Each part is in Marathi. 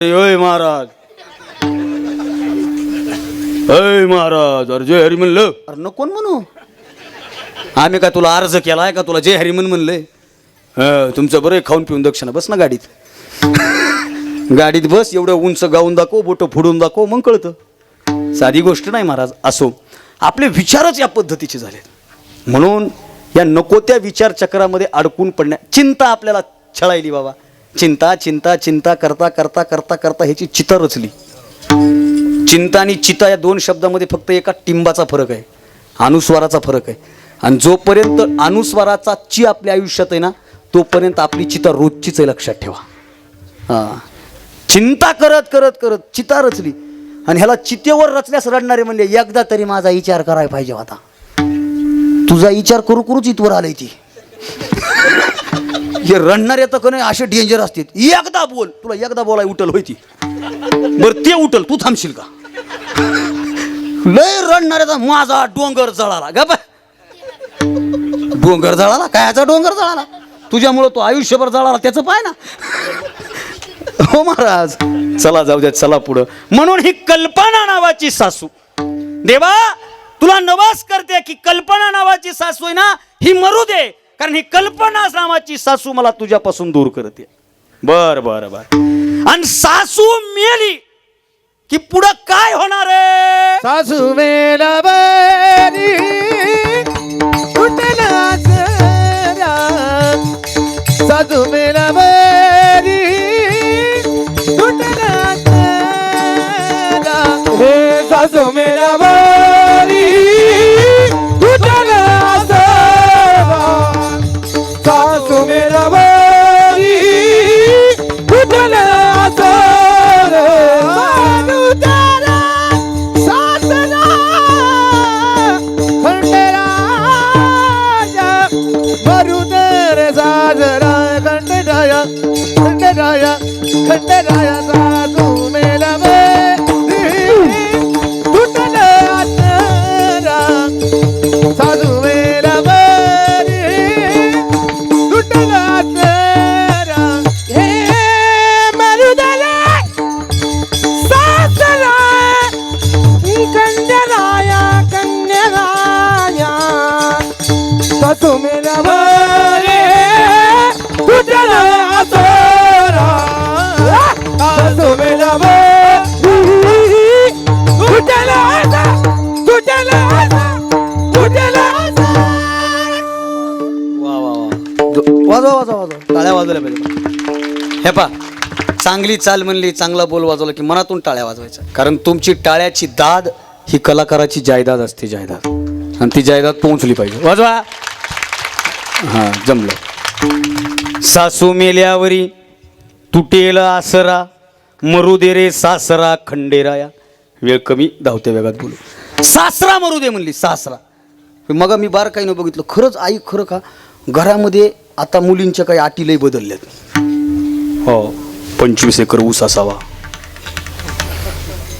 ओय महाराज, अय महाराज, अरे जय हरी म्हणलं. अरे नको म्हणू, आम्ही काय तुला अर्ज केलाय का तुला जय हरी म्हणलंय? तुमचं बरं खाऊन पिऊन दक्षिणा बस ना गाडीत. गाडीत बस, एवढं उंच गाऊन दाखव, बोट फोडून दाखव, मग कळतं. साधी गोष्ट नाही महाराज. असो, आपले विचारच या पद्धतीचे झालेत. म्हणून या नको त्या विचार चक्रामध्ये अडकून पडण्या, चिंता आपल्याला छळायली बाबा. चिंता चिंता चिंता करता करता करता करता ह्याची चिता रचली. चिंता आणि चिता या दोन शब्दामध्ये फक्त एका टिंबाचा फरक आहे, अनुस्वाराचा फरक आहे. आणि जोपर्यंत अनुस्वाराचा ची आपल्या आयुष्यात आहे ना, तोपर्यंत आपली चिता रोजचीच आहे, लक्षात ठेवा. हां, चिंता करत करत करत चिता रचली. आणि ह्याला चितेवर रचल्यास रडणारे म्हणले, एकदा तरी माझा विचार करायला पाहिजे होता. तुझा विचार करू करूच इथवर आलंय ती. हे रडणारे तर कोणी असे डेंजर असतात. एकदा बोल, तुला एकदा बोलाय उठल होय ती. बरं ते उठल, तू थांबशील का? लय रडणाऱ्याचा माझा डोंगर जळाला. ग डोंगर जळाला, कायचा डोंगर जळाला? तुझ्यामुळं तो आयुष्यभर जळाला, त्याचं पाय ना. हो महाराज, चला जाऊ द्या, चला पुढं. म्हणून ही कल्पना नावाची सासू, देवा तुला नवास करते की कल्पना नावाची सासू आहे ना, ही मरू दे, कारण ही कल्पना नावाची सासू मला तुझ्यापासून दूर करते. बर बर बर. आणि सासू मेली की पुढं काय होणार आहे? सासू मेला बरी कुठला जरा, सासू मेला बरी कुठला जरा, हे सासू मेला बरी कुठला जरा, सासू मेला बरी कुठला जरा, मानुदारा सासरा खंडराया, मरुदर साजरा खंडराया, खंडराया खंडराया, सासू मेला बरी कुठला जरा, सासू मेला बरी कुठला जरा, हे मरुदरा सासरा खंडराया, खंडराया, सासू मेला बरी कुठला जरा, सासू मेला बरी कुठला जरा, कुठला जरा, कुठला जरा. वा वा वा, वाजवा वाजवा वाजवा, टाळ्या वाजवल्या पाहिजे. हे पा, चांगली चाल म्हणली, चांगला बोल वाजवला की मनातून टाळ्या वाजवायच्या. कारण तुमची टाळ्याची दाद ही कलाकाराची जायदाद असते, जायदाद. आणि ती जायदाद पोहोचली पाहिजे. वाजवा. हां, जमलं. सासू मेल्यावरी तुटेल आसरा, मरू दे रे सासरा खंडेराया. वेळ कमी, धावत्या वेगात बोलू. सासरा मरू दे म्हणली, सासरा. मग मी बार काही न बघितलं. खरंच आई, खरं का घरामध्ये आता मुलींच्या काही अटी लई बदलल्यात. हो, 25 एकर ऊस असावा,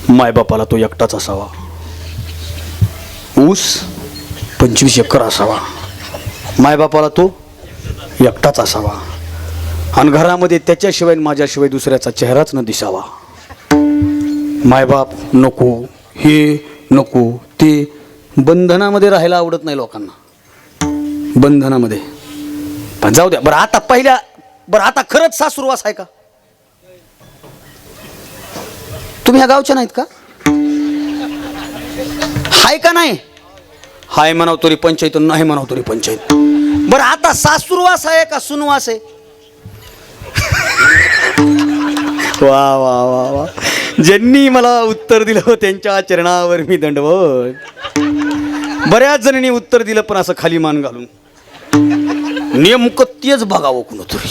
मायबापाला तो एकटाच असावा. ऊस 25 एकर असावा, मायबापाला तो एकटाच असावा. आणि घरामध्ये त्याच्याशिवाय माझ्याशिवाय दुसऱ्याचा चेहराच न दिसावा. मायबाप नको, हे नको, ते. बंधनामध्ये राहायला आवडत नाही लोकांना, बंधनामध्ये. पण जाऊ द्या. बरं आता पहिल्या, बरं आता खरंच सासुरवास आहे का? तुम्ही ह्या गावच्या नाहीत का? हाय का नाही? हाय म्हणाव तरी पंचायत, नाही म्हणाव तरी पंचायत. बरं आता सासुरवास आहे का सुनवास आहे? वा वा वा वा, ज्यांनी मला उत्तर दिलं त्यांच्या चरणावर मी दंडवत. बऱ्याच जणांनी उत्तर दिलं पण असं खाली मान घालून. नेमकं तेच बघावं कुणीतरी.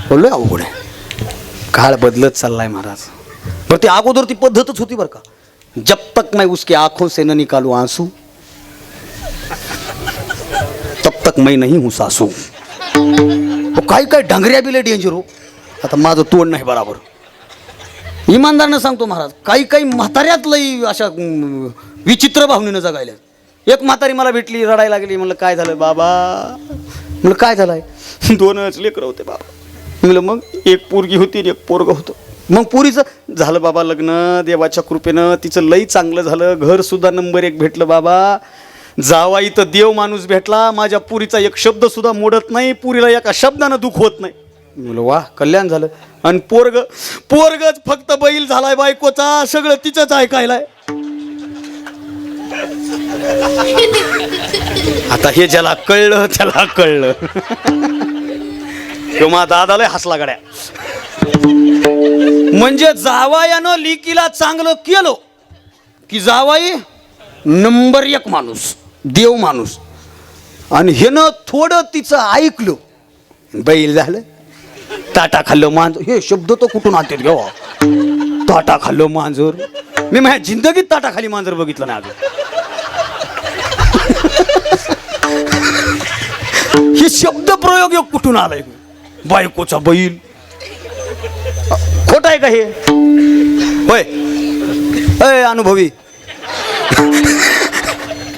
बोललोय अवघड आहे. काळ बदलत चाललाय महाराज. बरं ते अगोदर ती पद्धतच होती बरं का. जब तक मैं उसके आंखों से न निकालू आंसू, तब तक मैं नहीं हूं सासू. काही काही डांगऱ्या बिले डेंजर हो. आता माझं तोंड नाही बराबर, इमानदारनं सांगतो महाराज. काही काही म्हाताऱ्यात लई अशा विचित्र भावनेनं जगायला. एक म्हातारी मला भेटली, रडायला लागली. म्हणलं काय झालं बाबा? म्हणलं काय झालंय? 2च लेकरं होते बाबा. म्हणलं मग एक पोरगी होती आणि एक पोरगं होतं. मग पुरीचं झालं बाबा लग्न, देवाच्या कृपेनं तिचं लई चांगलं झालं, घर सुद्धा नंबर 1 भेटलं बाबा. जावाई तर देव माणूस भेटला, माझ्या पुरीचा एक शब्द सुद्धा मोडत नाही, पुरीला एका शब्दानं दुःख होत नाही. म्हणलं वा कल्याण झालं. आणि पोरगच फक्त बैल झालाय बायकोचा, सगळं तिचंच ऐकायलाय. आता हे ज्याला कळलं त्याला कळलं. किंवा दादाला हसला गड्या. म्हणजे जावायानं लिकीला चांगलं केलं की जावाई नंबर 1 माणूस, देव माणूस. आणि हेनं थोडं तिचं ऐकलं, बैल झालं. ताटा खाल्लं मांजर, हे शब्द तो कुठून आणतात घेवा. ताटा खाल्लं मांजर, मी माझ्या जिंदगीत ताटा खाली मांजर बघितलं नाही अजून. हे शब्द प्रयोग कुठून आलाय? बायकोचा बैल. खोट आहे का हे? होय अय अनुभवी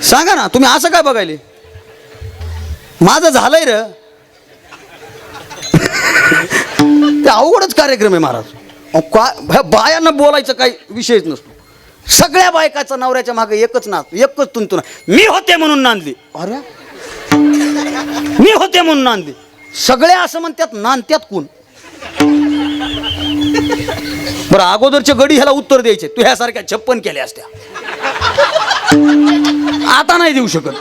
सांगा ना, तुम्ही असं काय बघायले? माझं झालंय र. ते अवघडच कार्यक्रम आहे महाराज. बायांना बोलायचं काही विषयच नसतो. सगळ्या बायकाचा नवऱ्याच्या मागे एकच तुंतुना, मी होते म्हणून नांदली. अरे मी होते म्हणून नांदली. सगळे असं म्हणतात, नांदत्यात कोण? बरं अगोदरच्या गडी ह्याला उत्तर द्यायचे, तू ह्यासारख्या 56 केल्या असत्या, आता नाही देऊ शकत.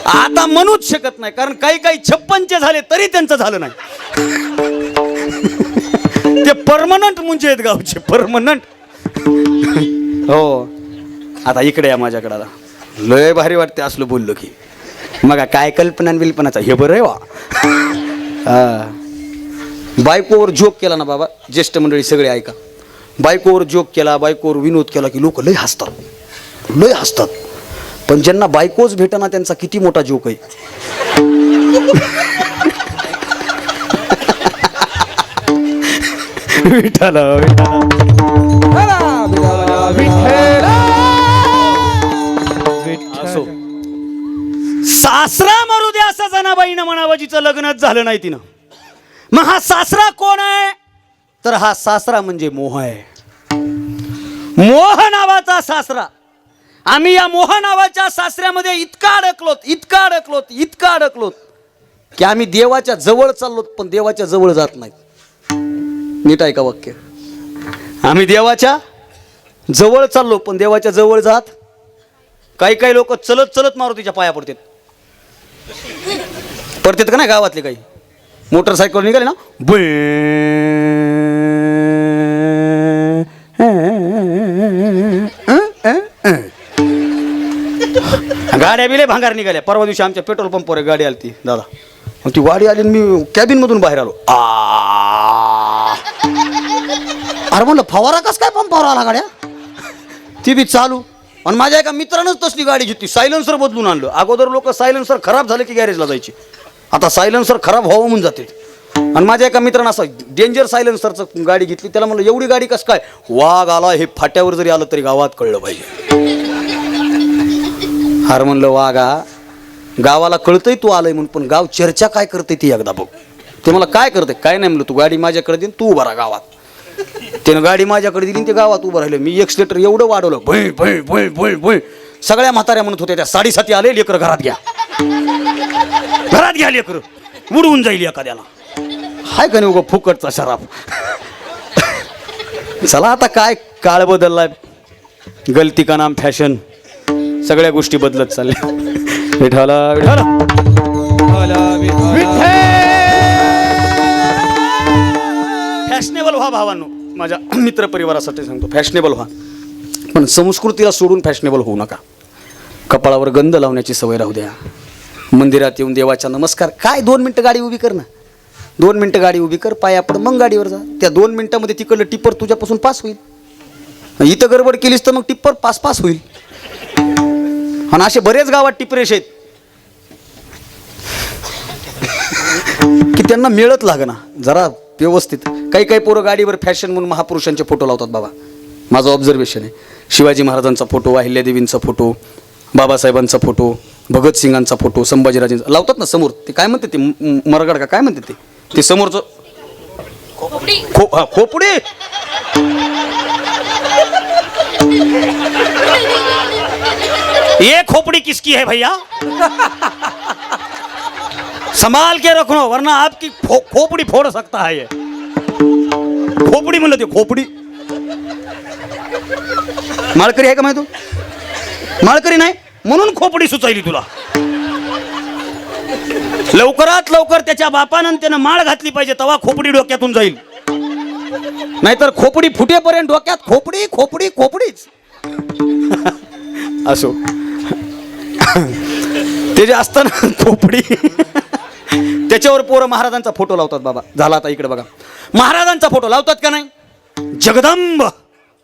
आता म्हणूच शकत नाही, कारण काही 56चे झाले तरी त्यांचं झालं नाही. ते परमनंट मुंजे आहेत गावचे, परमनंट. हो आता इकडे या माझ्याकडे. लय भारी वाटते असलं बोललो की. मग काय कल्पना बिल्पनाचा हे बरं आहे वा. बायकोवर जोक केला ना बाबा, ज्येष्ठ मंडळी सगळे ऐका. बायकोवर जोक केला, बायकोवर विनोद केला की लोक लय हसतात. पण ज्यांना बायकोच भेटना त्यांचा किती मोठा जोक आहे. विठाला सासरा मरू दे असं जनाबाईनं म्हणावं, जिचं लग्नच झालं नाही तिनं. मग हा सासरा कोण आहे? तर हा सासरा म्हणजे मोह आहे. मोह नावाचा सासरा. आम्ही या मोह नावाच्या सासऱ्यामध्ये इतका अडकलोत की आम्ही देवाच्या जवळ चाललोत, पण देवाच्या जवळ जात नाहीत. नीट ऐका वाक्य. आम्ही देवाच्या जवळ चाललो, पण देवाच्या जवळ जात. काही लोक चलत मारुतीच्या पाया पडतात का नाही? गावातले काही मोटरसायकल निघाले ना, गाड्या बिले भांगार निघाल्या. परवा दिवशी आमच्या पेट्रोल पंपवर गाडी आली ती दादा. ती गाडी आली, मी कॅबिन मधून बाहेर आलो. अरे म्हणलं फवारा कस काय पंपावर आला गाड्या? ती बी चालू. आणि माझ्या एका मित्रानंच तसली गाडी घेतली, सायलेन्सर बदलून आणलं. अगोदर लोक सायलेन्सर खराब झाले की गॅरेजला जायचे, आता सायलेन्सर खराब व्हावं म्हणून जाते. आणि माझ्या एका मित्रानं असं डेंजर सायलेन्सरचं गाडी घेतली. त्याला म्हणलं एवढी गाडी कसं काय? वाघ आला हे फाट्यावर जरी आलं तरी गावात कळलं पाहिजे. हार म्हणलं वाघा, गावाला कळतंय तू आलंय म्हणून, पण गाव चर्चा काय करते ती एकदा बघ. ते मला काय करते काय नाही म्हणलं, तू गाडी माझ्याकडे दे, तू उभा राहा गावात. त्यानं गाडी माझ्याकडे दिली, ते गावात उभं राहिलं. मी एक्सलेटर एवढं वाढवलं, भुई भुई भुई भुई भुई. सगळ्या म्हाताऱ्या म्हणत होत्या, त्या 7:30 आले, लेकर घरात घ्या लेकर, उडवून जाईल एखाद्याला. हाय का नाही उगा फुकटचा शराब. चला आता काय काळ बदललाय, गलती का नाम फॅशन, सगळ्या गोष्टी बदलत चालल्या. विठाला फॅशनेबल व्हा भावांनो. माझ्या मित्रपरिवारासाठी सांगतो, फॅशनेबल व्हा, पण संस्कृतीला सोडून फॅशनेबल होऊ नका. कपाळावर गंध लावण्याची सवय राहू द्या. मंदिरात येऊन देवाचा नमस्कार, काय 2 मिनिटं गाडी उभी कर ना, 2 मिनिटं गाडी उभी कर, पाया पड, मग गाडीवर जा. त्या 2 मिनिटामध्ये तिकडलं टिप्पर तुझ्यापासून पास होईल. इथं गडबड केलीस तर मग टिप्पर पास होईल. आणि असे बरेच गावात टिपरेश आहेत की त्यांना मिळत लागना जरा व्यवस्थित. काही पोरं गाडीवर फॅशन म्हणून महापुरुषांचे फोटो लावतात बाबा. माझं ऑब्झर्वेशन आहे. शिवाजी महाराजांचा फोटो, अहिल्यादेवींचा फोटो, बाबासाहेबांचा फोटो, भगतसिंगांचा फोटो, संभाजीराजांचा लावतात ना समोर. ते काय म्हणते ते मरगड का काय म्हणते ते समोरचं खोपडी. ये खोपड़ी किसकी है भैया? संभाल के रखो वरना आपकी खोपड़ी फोड़ सकता है ये. खोपडी म्हणलं ते खोपडी. माळकरी आहे का माहिती तू? माळकरी नाही म्हणून खोपडी सुचायली तुला. लवकरात लवकर त्याच्या बापानं त्यानं माळ घातली पाहिजे तेव्हा खोपडी डोक्यातून जाईल. नाहीतर खोपडी फुटेपर्यंत डोक्यात खोपडी खोपडी खोपडीच. असो ते जे असतं ना खोपडी त्याच्यावर पोरं महाराजांचा फोटो लावतात. बाबा झाला आता इकडे बघा. महाराजांचा फोटो लावतात का नाही? जगदंब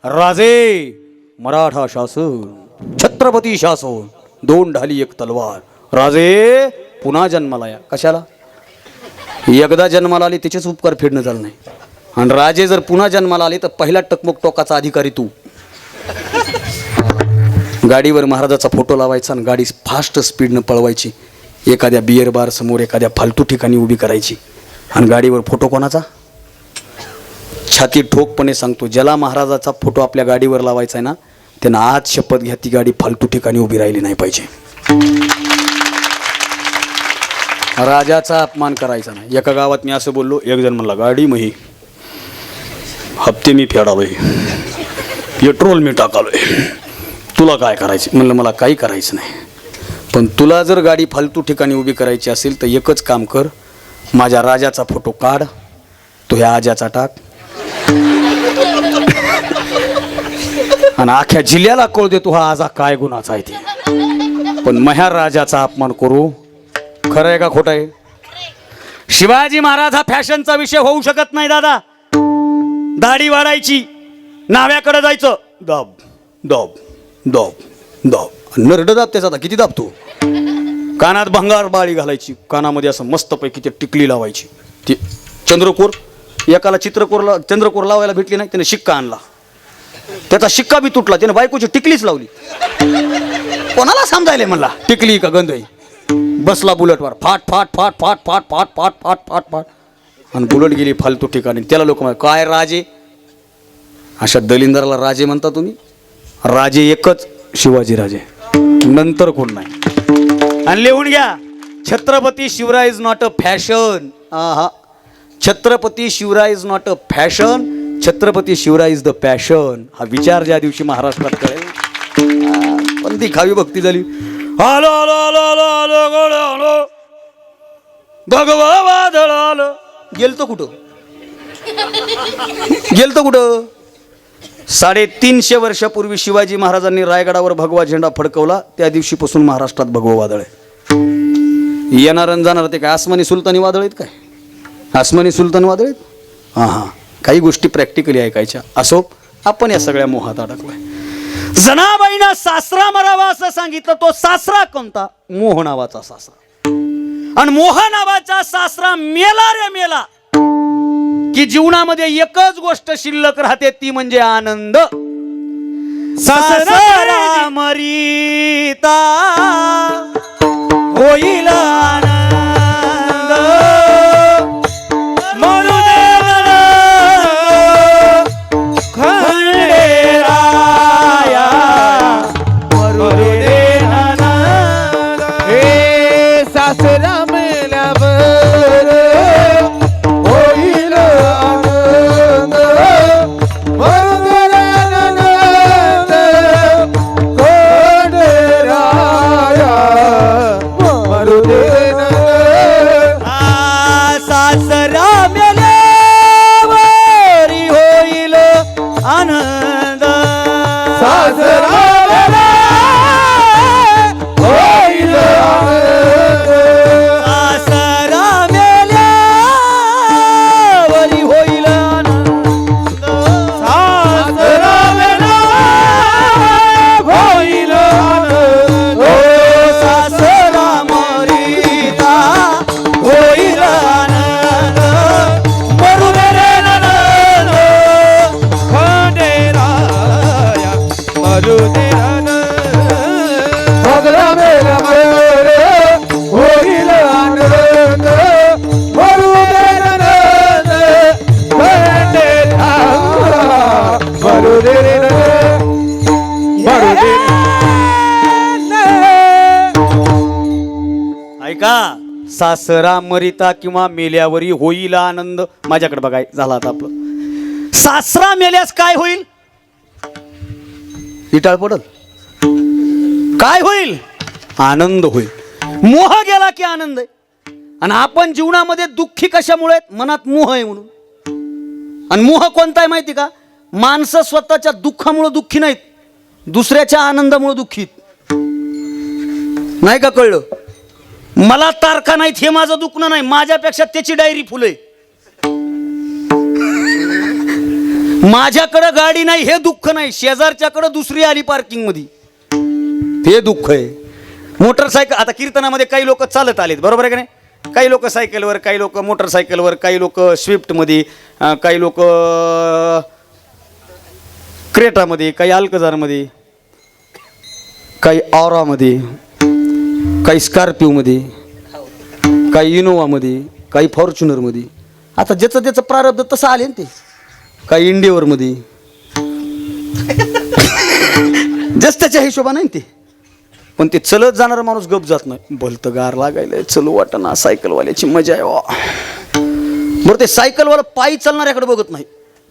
राजे मराठा शासन छत्रपती शासन 2 ढाली 1 तलवार. राजे पुन्हा जन्माला या. कशाला? एकदा जन्माला आली त्याचेच उपकार फेडणं झालं नाही. आणि राजे जर पुन्हा जन्माला आले तर पहिला टकमक टोकाचा अधिकारी तू. गाडीवर महाराजाचा फोटो लावायचा आणि गाडी फास्ट स्पीडनं पळवायची. एखाद्या बियर बार समोर एखाद्या फालतू ठिकाणी उभी करायची. आणि गाडीवर फोटो कोणाचा? छाती ठोकपणे सांगतो, ज्याला महाराजाचा फोटो आपल्या गाडीवर लावायचा आहे ना त्यांना आज शपथ घ्या ती गाडी फालतू ठिकाणी उभी राहिली नाही पाहिजे. राजाचा अपमान करायचा नाही. एका गावात मी असं बोललो, एक जण म्हणला गाडी मही हप्ते मी फेडालोय, पेट्रोल मी टाकालोय, तुला काय करायचं? म्हणलं मला काही करायचं नाही, पण तुला जर गाडी फालतू ठिकाणी उभी करायची असेल तर एकच काम कर, माझ्या राजाचा फोटो काढ, तो ह्या आजाचा टाक आणि अख्ख्या जिल्ह्याला कळू दे तू हा आजा काय गुन्हाचा आहे ते. पण महाराजाचा अपमान करू खरं आहे का खोटं आहे? शिवाजी महाराज हा फॅशनचा विषय होऊ शकत नाही दादा. दाढी वाढायची, नाव्याकडे जायचं, दाब दाब दाब दाब, नरड दाब त्याचा किती दाबतो. कानात भंगार बाळी घालायची, कानामध्ये असं मस्तपैकी ते टिकली लावायची. ती चंद्रकोर, एकाला चंद्रकोर लावायला भेटली नाही, त्याने शिक्का आणला, त्याचा शिक्का बी तुटला, त्याने बायकोची टिकलीच लावली. कोणाला समजायला म्हणला टिकली का गंध आहे? बसला बुलेटवर, फाट फाट फाट फाट फाट फाट फाट फाट फाट फाट, आणि बुलेट गेली फालतू ठिकाणी. त्याला लोक म्हणतात काय राजे? अशा दलिंदराला राजे म्हणता तुम्ही? राजे एकच शिवाजी राजे, नंतर कोण नाही. आणि लिहून घ्या, Chhatrapati Shivray is not a fashion. हा, Chhatrapati Shivray is not a fashion, Chhatrapati Shivray is the passion. हा विचार ज्या दिवशी महाराष्ट्रात कळेल पण ती खावी भक्ती झाली. आलो आलो आलो आलो आलो गोड आलो भगवा वादळ आलं. गेलतो कुठं? गेलतो कुठं? 350 वर्षापूर्वी शिवाजी महाराजांनी रायगडावर भगवा झेंडा फडकवला, त्या दिवशीपासून महाराष्ट्रात भगवा वादळ आहे. येणार जाणार ते काय आसमानी सुलतानी वादळ आहेत काय? आसमानी सुलतान वादळ आहेत? हां हां, काही गोष्टी प्रॅक्टिकली ऐकायच्या. असो, आपण या सगळ्या मोहात अडकलोय. जनाबाईंना सासरा मरावा असं सांगितलं, तो सासरा कोणता? मोह नावाचा सासरा. आणि मोह नावाचा सासरा मेला रे मेला की जीवनामध्ये एकच गोष्ट शिल्लक राहते, ती म्हणजे आनंद. सासरा मरीता होईल आनंद, मरू दे खंडेराया, मरू दे आनंद. हे सासरा मेल्यावर होईल आनंद, मरुदेरानंद कोंडराया, मरुदेरानंद. सासरा मरिता किंवा मेल्यावरी होईल आनंद. माझ्याकडे बघाय झाला आता आपलं. सासरा मेल्यास काय होईल? इटाळ पडल. काय होईल? आनंद होईल. मोह गेला की आनंद आहे. आणि आपण जीवनामध्ये दुःखी कशामुळे? मनात मोह आहे म्हणून. आणि मोह कोणता आहे माहिती का? माणसं स्वतःच्या दुःखामुळे दुःखी नाहीत, दुसऱ्याच्या आनंदामुळे दुःखी. नाही का कळलं? मला तारखा नाहीत हे माझं दुखणं नाही, माझ्यापेक्षा त्याची डायरी फुले. माझ्याकडे गाडी नाही हे दुःख नाही, शेजारच्याकडे दुसरी आली पार्किंग मध्ये, हे दुःख आहे. मोटरसायकल, आता कीर्तनामध्ये काही लोक चालत आलेत, बरोबर आहे का नाही? काही लोक सायकलवर, काही लोक मोटरसायकलवर, काही लोक स्विफ्टमध्ये, काही लोक क्रेटामध्ये, काही अल्कझारमध्ये, काही ऑरामध्ये, काही स्कॉर्पिओमध्ये, काही इनोवामध्ये, काही फॉर्च्युनरमध्ये. आता ज्याचं त्याचं प्रारब्ध तसं आले ना ते. काही इंडिओरमध्ये, जस त्याच्या हिशोबा नाही ते. पण ते चलत जाणारा माणूस गप जात नाही. भलतं गार लागायला, चलू वाटना, सायकलवाल्याची मजा आहे वा. बरं ते सायकलवाला पायी चालणाऱ्याकडे बघत नाही,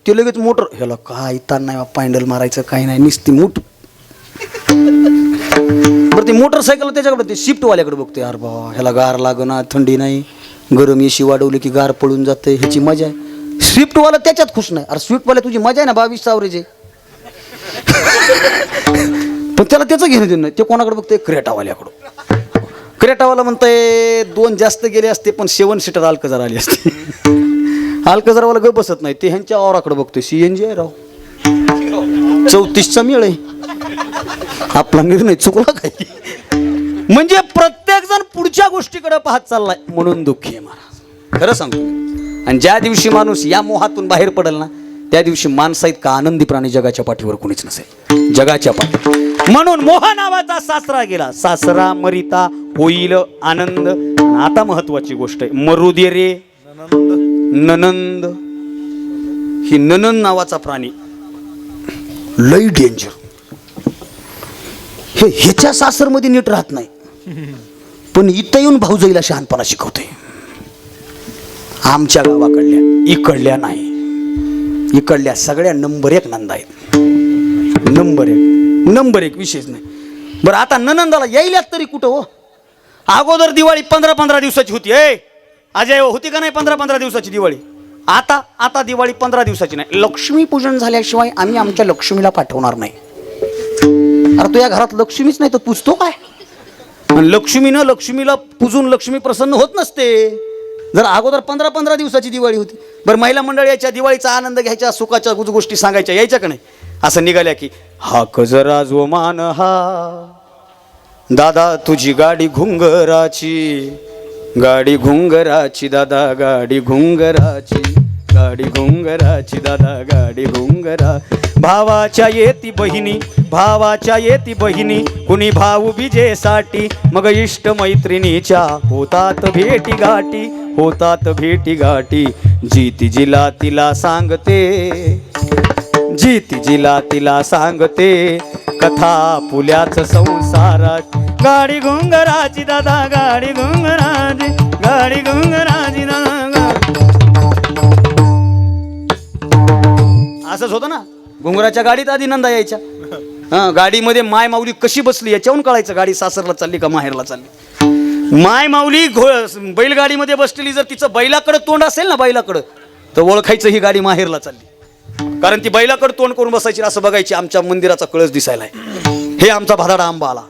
ते लगेच मोटर, ह्याला काय ताण नाही, पॅन्डल मारायचं काही नाही, निसती मूठ. बरं ते मोटरसायकल त्याच्याकडे, ते शिफ्टवाल्याकडे बघते, अरे बा ह्याला गार लागना, थंडी नाही, गरम एसी वाढवली की गार पळून जाते, ह्याची मजा आहे. स्विफ्टवाला त्याच्यात खुश नाही. अरे स्विफ्टवाल्या तुझी मजा आहे ना, 22 सावरेचे. पण त्याला त्याचं घेणं देणं नाही. ते कोणाकडे बघते? क्रेटावाल्याकडं. क्रेटावाला म्हणतंय 2 जास्त गेले असते पण 7 सीटर अल्कझार आली असते. अल्कझारवाला गप बसत नाही, ते ह्यांच्या औराकडे बघतोय. CNG आहे राव, 34चा मेळ आहे. आपला निर्णय चुकला काय? म्हणजे प्रत्येक जण पुढच्या गोष्टीकडे पाहत चाललाय म्हणून दुःखी आहे महाराज, खरं सांगतो. आणि ज्या दिवशी माणूस या मोहातून बाहेर पडेल ना, त्या दिवशी माणसा इतका आनंदी प्राणी जगाच्या पाठीवर कोणीच नसेल, जगाच्या पाठी. म्हणून मोह नावाचा सासरा गेला, सासरा मरिता होईल आनंद. आता महत्वाची गोष्ट आहे, मरू दे रे ननंद. ही ननंद नावाचा प्राणी लई डेंजर. हे ह्याच्या सासरमध्ये नीट राहत नाही, पण इथं येऊन भाऊजाईला शहाणपणा शिकवते. आमच्या गावाकडल्या, इकडल्या नाही, इकडल्या सगळ्या नंबर 1 नंदा आहेत. नंबर एक विशेष नाही. बरं आता ननंदाला यायल्यात तरी कुठं हो? अगोदर दिवाळी 15-15 दिवसाची होती. अजय होती का नाही 15-15 दिवसाची दिवाळी? आता दिवाळी 15 दिवसाची नाही. लक्ष्मी पूजन झाल्याशिवाय आम्ही आमच्या लक्ष्मीला पाठवणार नाही. अरे तुझ्या घरात लक्ष्मीच नाही तर पुजतो काय? लक्ष्मीला पूजून लक्ष्मी प्रसन्न होत नसते. जर अगोदर 15-15 दिवसाची दिवाळी होती. बरं महिला मंडळ याच्या दिवाळीचा आनंद घ्यायच्या, सुखाच्या गोष्टी सांगायच्या, यायच्या का नाही? असं निघाल्या की हा कजरा जो मान हा दादा तुझी गाडी घुंगराची, गाडी घुंगराची दादा, गाडी घुंगराची, गाडी घुंगराची दादा, गाडी घुंगरा. भावाच्या येती बहिणी, भावाच्या येती बहिणी, कुणी भाऊ बिजेसाठी, मग इष्ट मैत्रिणीच्या होतात भेटी गाठी, होतात भेटी गाठी. जीती जिला तिला सांगते, जीती जिला तिला सांगते, कथा पुल्याच संसारात. गाडी घुंगराची दादा, गाडी घुंगराची, गाडी घुंगराची दादा. असंच होतं ना, घुंगराच्या गाडीत आधी नंदा यायच्या. गाडीमध्ये माय माऊली कशी बसली याच्याहून कळायचं गाडी सासरला चालली का माहेरला चालली. माय माऊली बैलगाडीमध्ये बसलेली, जर तिचं बैलाकडे तोंड असेल ना, बैलाकडं, तर ओळखायचं ही गाडी माहेरला चालली. कारण ती बैलाकडे तोंड करून बसायची, असं बघायची आमच्या मंदिराचा कळस दिसायला आहे, हे आमचा भादाडा आंबा आला,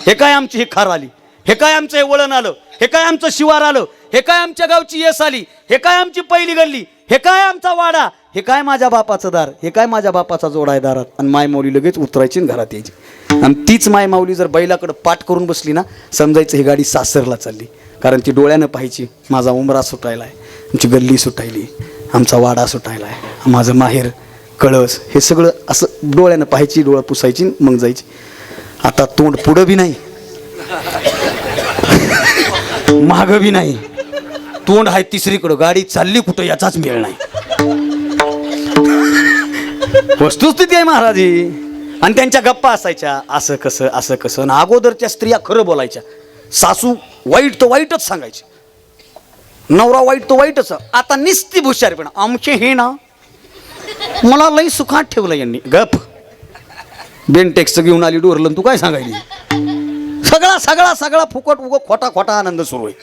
हे काय आमची ही खार आली, हे काय आमचं हे वळण आलं, हे काय आमचं शिवार आलं, हे काय आमच्या गावची येस आली, हे काय आमची पहिली गल्ली, हे काय आमचा वाडा, हे काय माझ्या बापाचं दार, हे काय माझ्या बापाचा जोडा आहे दारात. आणि माय माऊली लगेच उतरायची आणि घरात यायची. आणि तीच माय माऊली जर बैलाकडे पाठ करून बसली ना, समजायचं ही गाडी सासरला चालली. कारण ती डोळ्यानं पाहायची, माझा उमरा सुटायला आहे, आमची गल्ली सुटायली, आमचा वाडा सुटायला आहे, माझं माहेर, कळस, हे सगळं असं डोळ्यानं पाहायची, डोळा पुसायची, मग जायची. आता तोंड पुढं बी नाही, मागं बी नाही, तोंड आहे तिसरीकडं, गाडी चालली कुठं याचाच मेळ नाही. वस्तुस्थिती आहे महाराजी. आणि त्यांच्या गप्पा असायच्या, असं कसं असं कसं. आणि अगोदरच्या स्त्रिया खरं बोलायच्या, सासू वाईट तर वाईटच सांगायची, नवरा वाईट तो वाईटच, आता निस्ती भुशारी पण आमचे हे ना मला लई सुखात ठेवलं यांनी. गप बेनटेक्स घेऊन आली डोरलं, तू काय सांगायली? सगळा सगळा सगळा फुकट उगं खोटा खोटा आनंद सुरू आहे.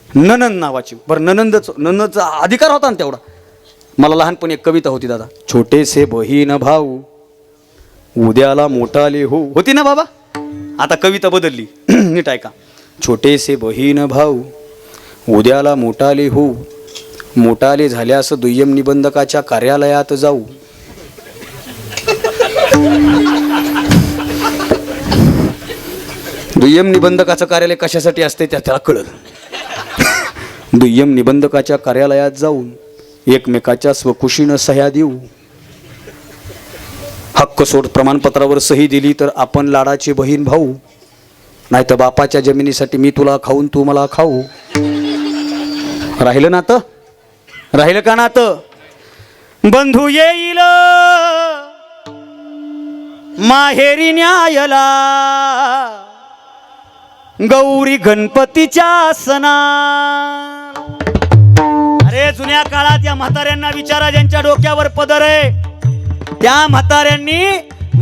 ननंद नावाची, बरं ननंदचा अधिकार होता ना तेवढा. मला लहानपणी एक कविता होती दादा, छोटेसे बहीण भाऊ उद्याला मोठाले हो, होती ना बाबा. आता कविता बदलली, नीट ऐका. छोटेसे बहीण भाऊ उद्याला मोठाले हो, मोठाले झाल्यास दुय्यम निबंधकाच्या कार्यालयात जाऊ. दुय्यम निबंधकाचं कार्यालय कशासाठी असते त्याला कळलं. दुय्यम निबंधकाच्या कार्यालयात जाऊन एकमेकाच्या स्वखुशीनं सह्या देऊ. हक्क सोड प्रमाणपत्रावर सही दिली तर आपण लाडाचे बहीण भाऊ, नाही तर बापाच्या जमिनीसाठी मी तुला खाऊन तू मला खाऊ. राहिलं नातं? राहिलं का नातं? बंधू येईल माहेरी न्यायला गौरी गणपतीच्या सणा. अरे जुन्या काळात या म्हाताऱ्यांना विचारा ज्यांच्या डोक्यावर पदर आहे, त्या म्हाताऱ्यांनी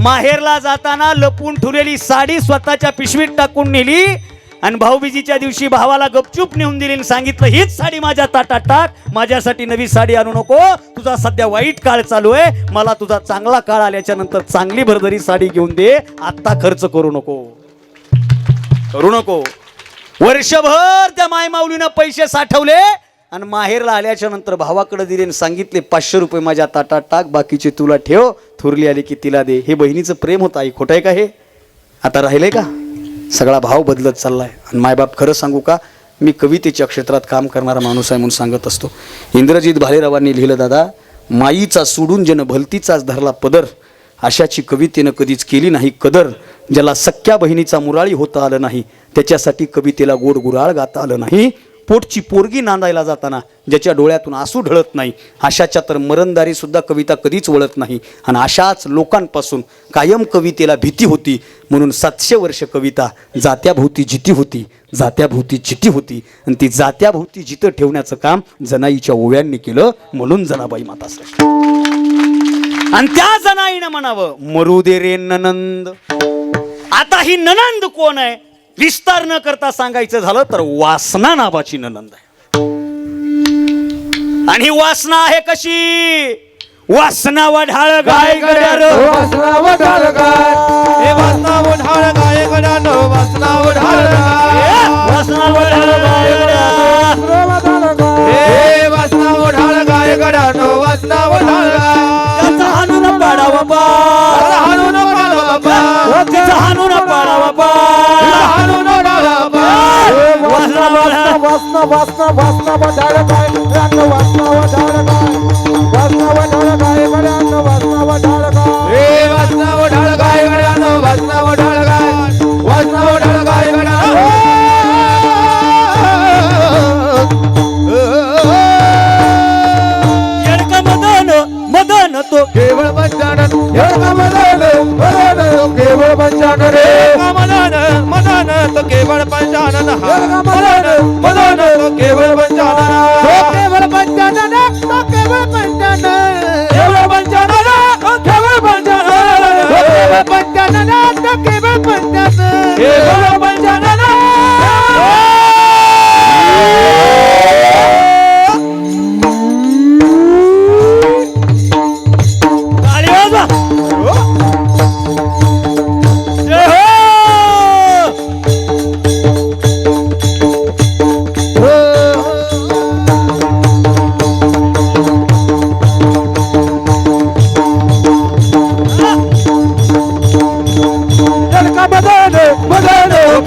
माहेरला जाताना लपून ठेवलेली साडी स्वतःच्या पिशवीत टाकून नेली आणि भाऊबीजीच्या दिवशी भावाला गपचूप नेऊन दिली आणि सांगितलं, हीच साडी माझ्या ताटात टाक, माझ्यासाठी नवी साडी आणू नको, तुझा सध्या वाईट काळ चालू आहे, मला तुझा चांगला काळ आल्याच्या नंतर चांगली भरभरी साडी घेऊन दे, आत्ता खर्च करू नको. वर्षभर त्या मायमाऊलीनं पैसे साठवले आणि माहेरला आल्याच्या नंतर भावाकडे दिले आणि सांगितले, 500 रुपये माझ्या ताटात टाक, बाकीचे तुला ठेव, थोरली आली की तिला दे. हे बहिणीचं प्रेम होतं. आई खोटं आहे का हे? आता राहिलंय का? सगळा भाव बदलत चाललाय. आणि मायबाप खरं सांगू का, मी कवितेच्या क्षेत्रात काम करणारा माणूस आहे म्हणून सांगत असतो. इंद्रजित भालेरावांनी लिहिलं दादा, माईचा सोडून जन भलतीचाच धरला पदर, अशाची कवितेनं कधीच केली नाही कदर. ज्याला सख्या बहिणीचा मुराळी होता आलं नाही, त्याच्यासाठी कवितेला गोड गुराळ गाता आलं नाही. पोटची पोरगी नांदायला जाताना ज्याच्या डोळ्यातून आसू ढळत नाही, अशाच्या तर मरणदारी सुद्धा कविता कधीच वळत नाही. आणि अशाच लोकांपासून कायम कवितेला भीती होती, म्हणून 700 वर्ष कविता जात्याभोवती जिती होती, जात्याभोवती जिती होती. आणि ती जात्याभोवती जिथं ठेवण्याचं काम जनाईच्या ओव्यांनी केलं, म्हणून जनाबाई माता श्रेष्ठ. आणि त्या जनाईनं म्हणावं, मरू दे रे ननंद. आता ही ननंद कोण आहे विस्तार न करता सांगायचं झालं तर वासना नावाची ननंद आहे. आणि ही वासना आहे कशी? वासना वढाळ गाय गड्यार, वासना वढाळ गाय, हे वासना वढाळ गाय गड्यानो, वासना वढाळ गाय, वासना वढाळ गाय गड्यार, हे वासना वढाळ गाय गड्यानो, वासना वढाळ गाय. त्याचा हाणून पाडावा बा, हाणून पाडावा बा, त्याचा हाणून पाडावा बा, हाणून पाडावा बा. वासना वढाळ, वासना वासना वासना वढाळ गाय गड्यानो, वासना वढाळ गाय, वासना वढाळ गाय गड्यानो, वासना वढाळ गाय, हे वासना वढाळ गाय गड्यानो, वासना वढाळ गाय, वासना वढाळ गाय गड्यानो. येडका मदन मदन तो केवळ पंचानन, येडका मदन मदन तो केवळ पंचानन, येडका मदन मदन तो केवळ पंचानन, येडका मदन मदन तो केवळ पंचानन, तो केवळ पंचानन, तो केवळ पंचानन, केवळ पंचानन, तो केवळ पंचानन, तो केवळ पंचानन, तो केवळ पंचानन, केवळ पंचानन.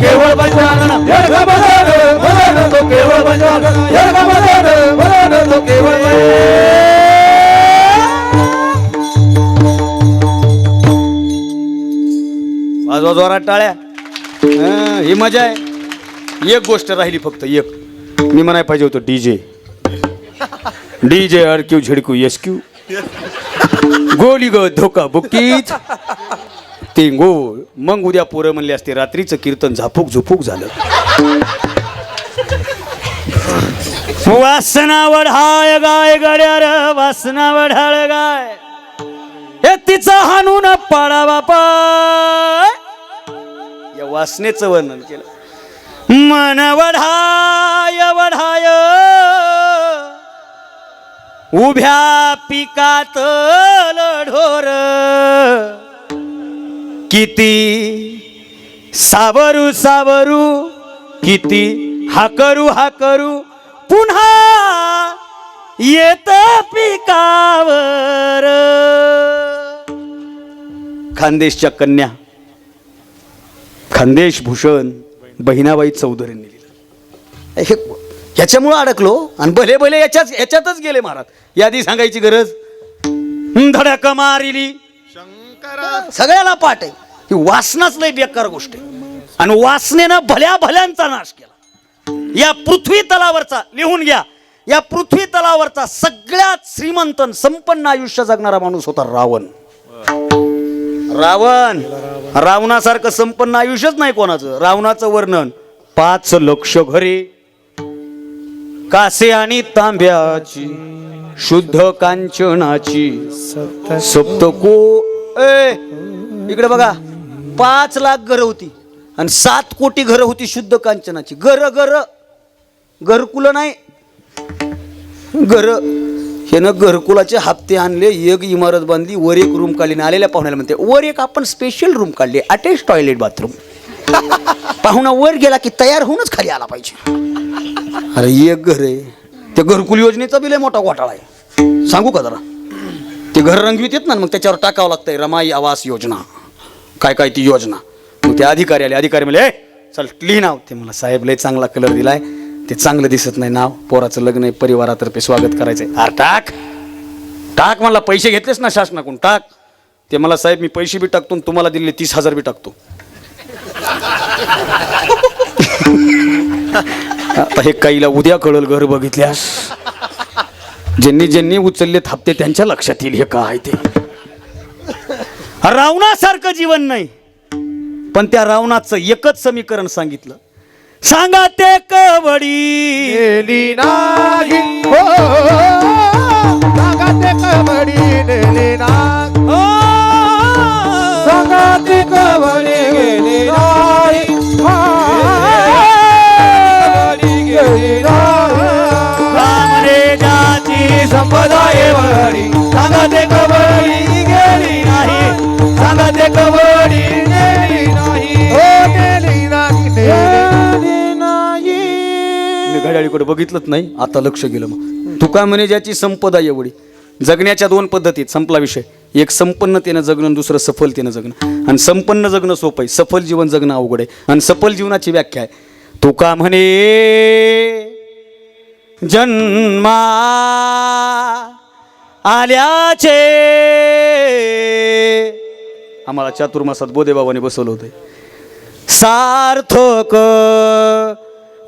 केवळ पंचानन, येडका मदन मदन तो केवळ पंचानन, येडका मदन मदन तो केवळ. वाजवा जोरात टाळ्या. ही मजा आहे. एक गोष्ट राहिली फक्त एक, मी म्हणाय पाहिजे होतं डीजे डीजे RQ झिडकू SQ गोली ग धोका बुकीच ते गोल. मग उद्या पोरं म्हणले असते रात्रीचं कीर्तन झापूक झुपूक झालं. वासना वढाय गाय गड्यार वासना वढाळ गाय हे तिचा हाणून पाडावा पाय. या वासनेचं वर्णन केलं. मन वढाय वढाय उभ्या पिकात ढोर किती सावरू सावरू किती हा करू पुन्हा येत पिकावर. खानदेशच्या कन्या खानदेश भूषण बहिणाबाई चौधरींनी लिहिलं. हे ह्याच्यामुळं अडकलो आणि भले भले याच्यातच गेले महाराज. यादी सांगायची गरज. धडक मारिली सगळ्याला पाठ आहे. ही वासनाच लय बेकार गोष्ट आहे आणि वासनेनं भल्या भल्यांचा नाश केला. या पृथ्वी तलावरचा लिहून घ्या, या पृथ्वी तलावरचा सगळ्यात श्रीमंत संपन्न आयुष्य जगणारा माणूस होता रावण. रावणासारखं संपन्न आयुष्यच नाही कोणाचं. रावणाचं वर्णन 5 लाख घरे कासे आणि तांब्याची शुद्ध कांचनाची सप्तको. इकडे बघा 5 लाख घरं होती आणि 7 कोटी घरं होती शुद्ध कांचनाची. घरकुल नाही घर. ह्यानं घरकुलाचे हप्ते आणले, एक इमारत बांधली, वर एक रूम काढली. आलेल्या पाहुण्याला म्हणते वर एक आपण स्पेशल रूम काढली, अटॅच टॉयलेट बाथरूम. पाहुणा वर गेला की तयार होऊनच खाली आला पाहिजे. अरे एक घर आहे. त्या घरकुल योजनेचा बिल मोठा घोटाळा आहे. सांगू का जरा. ते घर रंगवीत येत ना, मग त्याच्यावर टाकावं लागतंय रमाई आवास योजना, काय काय ती योजना. मग ते अधिकारी आले. अधिकारी म्हणले चल लिही नाव. ते मला साहेब लय चांगला कलर दिलाय, ते चांगलं दिसत नाही नाव. पोराचं लग्न आहे, परिवारातर्फे स्वागत करायचंय. अरे टाक म्हणला. पैसे घेतलेस ना शासनाकडून, टाक. ते मला साहेब मी पैसे बी टाकतो, तुम्हाला दिले 30,000 बी टाकतो. आता हे काहीला उद्या कळल घर बघितल्यास. ज्यांनी उचललेत हप्ते त्यांच्या लक्षात येईल हे काय ते. रावणासारखं जीवन नाही, पण त्या रावणाचं एकच समीकरण सांगितलं. सांगा ते कवडी गेली नाही हो, सांगा ते कबड्डी गेली नाही हो, सांगा ते कबड्डी गेली नाही हो, कबड्डी गेली नाही. रामरे जाती संपदा येवडी सांगा ते कबड्डी गेली नाही, सांगा ते कबड्डी गेली नाही हो, गेली नाही, गेली नाही. मी घड्याळीकडे बघितलंच नाही, आता लक्ष गेलं. मग तुका म्हणे ज्याची संपदा एवढी. जगण्याच्या 2 पद्धतीत संपला विषय. एक संपन्नतेनं जगणं, दुसरं सफलतेनं जगणं. आणि संपन्न जगणं सोपं आहे, सफल जीवन जगणं अवघड आहे. आणि सफल जीवनाची व्याख्या आहे तुका म्हणे जन्मा आल्याचे. आम्हाला चातुर्मासात बोधेबाबाने बसवलं होतं. सार्थक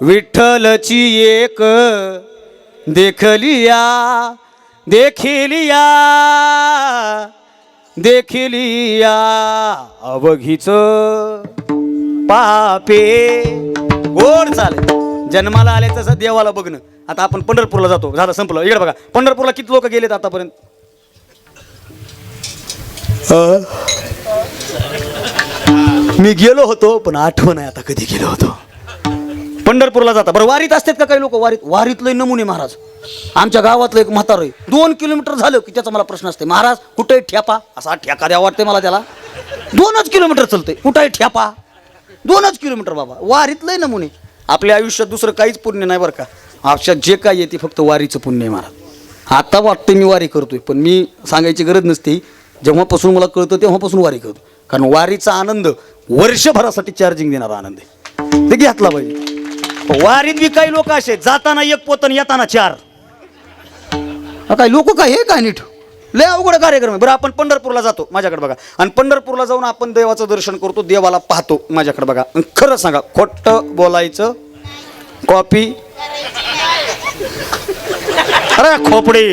विठ्ठलची एक देखलिया अवघीच पापे. गोड चालेल. जन्माला आले तसं देवाला बघणं. आता आपण पंढरपूरला जातो, झालं संपलं. इकडे बघा पंढरपूरला किती लोक गेलेत आतापर्यंत. मी गेलो होतो पण आठवण आहे आता कधी गेलो होतो. पंढरपूरला जाता बरं. वारीत असतात का काही लोक. वारीतले नमुने महाराज. आमच्या गावातलं एक म्हातार आहे, 2 किलोमीटर झालं की त्याचा मला प्रश्न असते, महाराज कुठे ठेपा. असा ठेका द्यावा वाटते मला त्याला. 2च किलोमीटर चालतंय, कुठे ठेपा. 2च किलोमीटर बाबा. वारीतले नमुने. आपल्या आयुष्यात दुसरं काहीच पुण्य नाही बरं का. आयुष्यात जे काय येते फक्त वारीचं पुण्य आहे महाराज. आता वाटतं मी वारी करतोय, पण मी सांगायची गरज नसते. जेव्हापासून मला कळतं तेव्हापासून वारी करतो. कारण वारीचा आनंद वर्षभरासाठी चार्जिंग देणारा आनंद आहे, ते घेतला पाहिजे. वारीत बी काही लोक असे जाताना 1 पोतन येताना 4. काही लोक काय हे काय नीट लय अवघड कार्यक्रम आहे. बरं आपण पंढरपूरला जातो, माझ्याकडे बघा. आणि पंढरपूरला जाऊन आपण देवाचं दर्शन करतो, देवाला पाहतो, माझ्याकडे बघा. खरं सांगा, खोटं बोलायचं कॉपी. अरे खोपडी.